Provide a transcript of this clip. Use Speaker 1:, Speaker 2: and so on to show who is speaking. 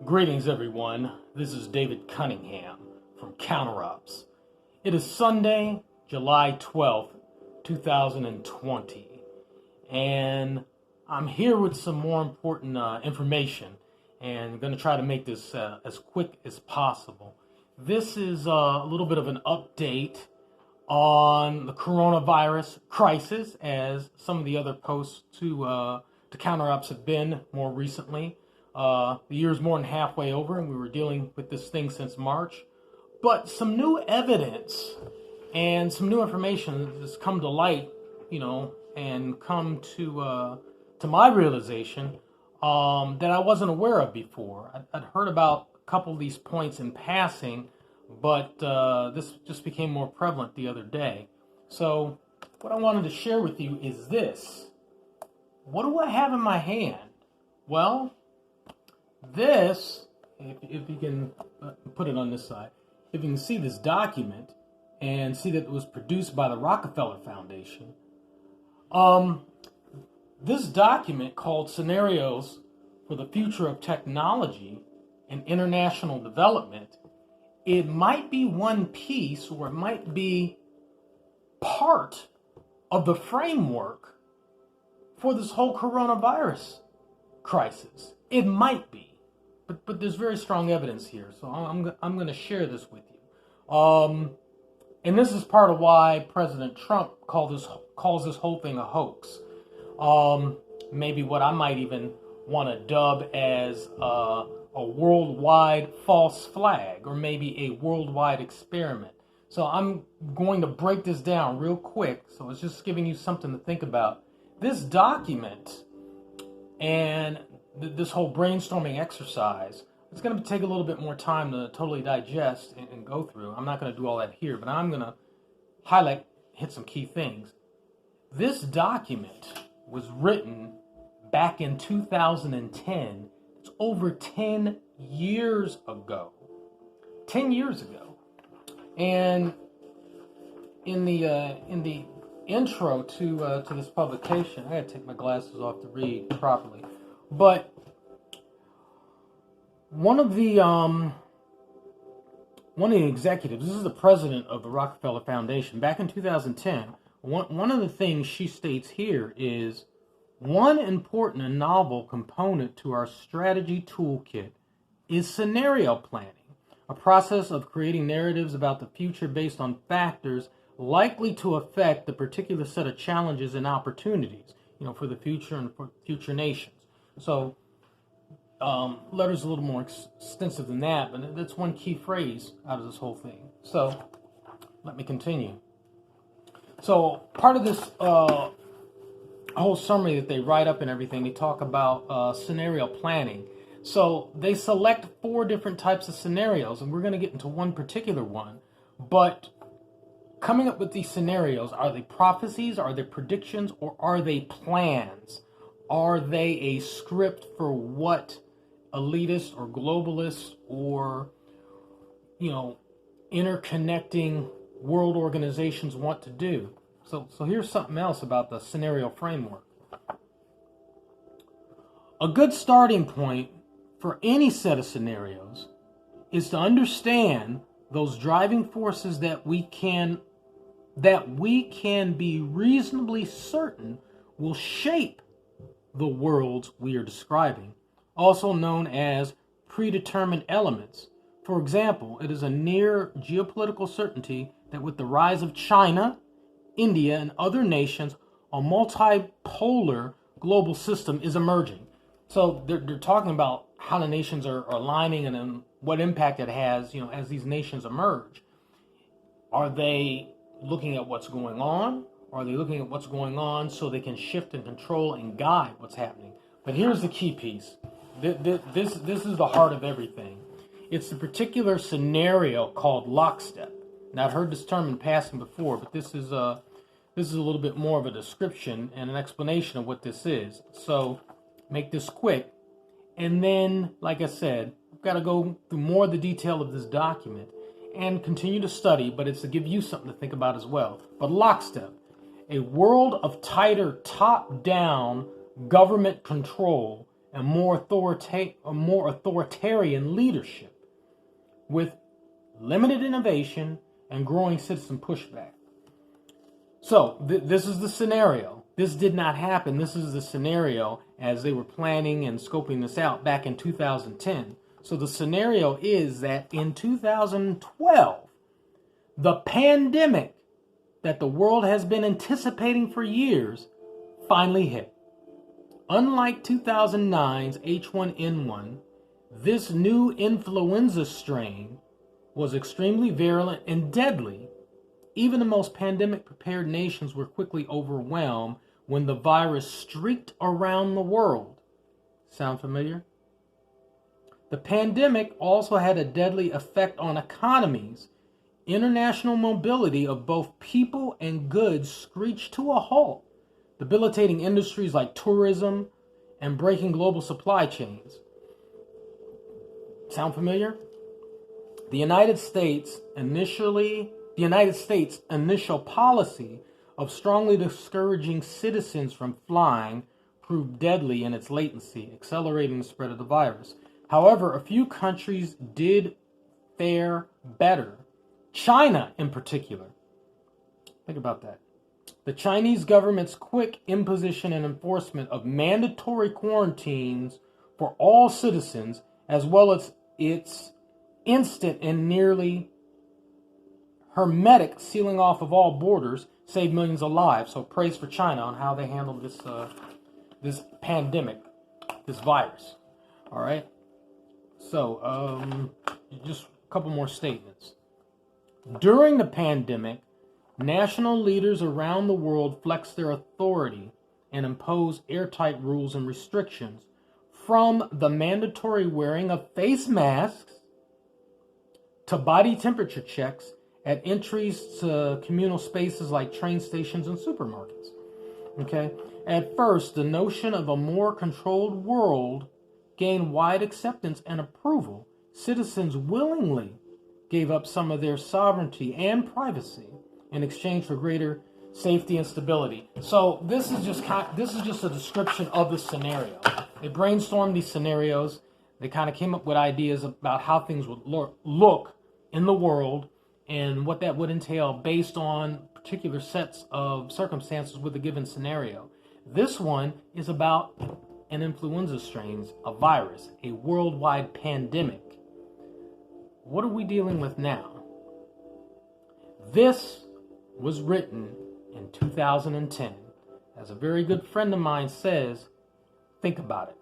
Speaker 1: Greetings, everyone. This is David Cunningham from CounterOps. It is Sunday, July 12th, 2020, and I'm here with some more important information, and I'm going to try to make this as quick as possible. This is a little bit of an update on the coronavirus crisis, as some of the other posts to CounterOps have been more recently. The year's more than halfway over, and we were dealing with this thing since March. But some new evidence and some new information has come to light, and come to my realization that I wasn't aware of before. I'd heard about a couple of these points in passing, but this just became more prevalent the other day. So what I wanted to share with you is this. What do I have in my hand? Well, this, if you can put it on this side, if you can see this document and see that it was produced by the Rockefeller Foundation, this document called Scenarios for the Future of Technology and International Development, it might be one piece or it might be part of the framework for this whole coronavirus crisis. It might be. But there's very strong evidence here, so I'm going to share this with you. And this is part of why President Trump calls this whole thing a hoax. Maybe what I might even want to dub as a worldwide false flag, or maybe a worldwide experiment. So I'm going to break this down real quick, so it's just giving you something to think about. This document and this whole brainstorming exercise, it's going to take a little bit more time to totally digest and go through. I'm not going to do all that here, but I'm going to hit some key things. This document was written back in 2010. It's over 10 years ago. 10 years ago. And in the intro to this publication, I got to take my glasses off to read properly. But one of the executives, this is the president of the Rockefeller Foundation, back in 2010, one of the things she states here is, one important and novel component to our strategy toolkit is scenario planning, a process of creating narratives about the future based on factors likely to affect the particular set of challenges and opportunities, for the future and for future nations. So, letter's a little more extensive than that, but that's one key phrase out of this whole thing. So, let me continue. So, part of this whole summary that they write up and everything, they talk about scenario planning. So, they select 4 different types of scenarios, and we're going to get into one particular one. But coming up with these scenarios, are they prophecies, are they predictions, or are they plans? Are they a script for what elitists or globalists or, interconnecting world organizations want to do? So here's something else about the scenario framework. A good starting point for any set of scenarios is to understand those driving forces that we can be reasonably certain will shape the worlds we are describing, also known as predetermined elements. For example, it is a near geopolitical certainty that with the rise of China, India, and other nations, a multipolar global system is emerging. So they're talking about how the nations are aligning and then what impact it has, as these nations emerge. Are they looking at what's going on? Or are they looking at what's going on so they can shift and control and guide what's happening? But here's the key piece. This is the heart of everything. It's the particular scenario called lockstep. Now, I've heard this term in passing before, but this is a little bit more of a description and an explanation of what this is. So, make this quick. And then, like I said, I've got to go through more of the detail of this document and continue to study, but it's to give you something to think about as well. But lockstep. A world of tighter top-down government control and more authoritarian leadership with limited innovation and growing citizen pushback. So this is the scenario. This did not happen. This is the scenario as they were planning and scoping this out back in 2010. So the scenario is that in 2012, the pandemic that the world has been anticipating for years finally hit. Unlike 2009's H1N1, this new influenza strain was extremely virulent and deadly. Even the most pandemic-prepared nations were quickly overwhelmed when the virus streaked around the world. Sound familiar? The pandemic also had a deadly effect on economies. International mobility of both people and goods screeched to a halt, debilitating industries like tourism and breaking global supply chains. Sound familiar? The United States' initial policy of strongly discouraging citizens from flying proved deadly in its latency, accelerating the spread of the virus. However, a few countries did fare better. China, in particular. Think about that. The Chinese government's quick imposition and enforcement of mandatory quarantines for all citizens, as well as its instant and nearly hermetic sealing off of all borders, saved millions of lives. So praise for China on how they handled this pandemic, this virus. All right. So just a couple more statements. During the pandemic, national leaders around the world flexed their authority and imposed airtight rules and restrictions, from the mandatory wearing of face masks to body temperature checks at entries to communal spaces like train stations and supermarkets. Okay? At first, the notion of a more controlled world gained wide acceptance and approval. Citizens willingly gave up some of their sovereignty and privacy in exchange for greater safety and stability. So this is just a description of the scenario. They brainstormed these scenarios. They kind of came up with ideas about how things would look in the world and what that would entail based on particular sets of circumstances with a given scenario. This one is about an influenza strain, a virus, a worldwide pandemic. What are we dealing with now? This was written in 2010. As a very good friend of mine says, think about it.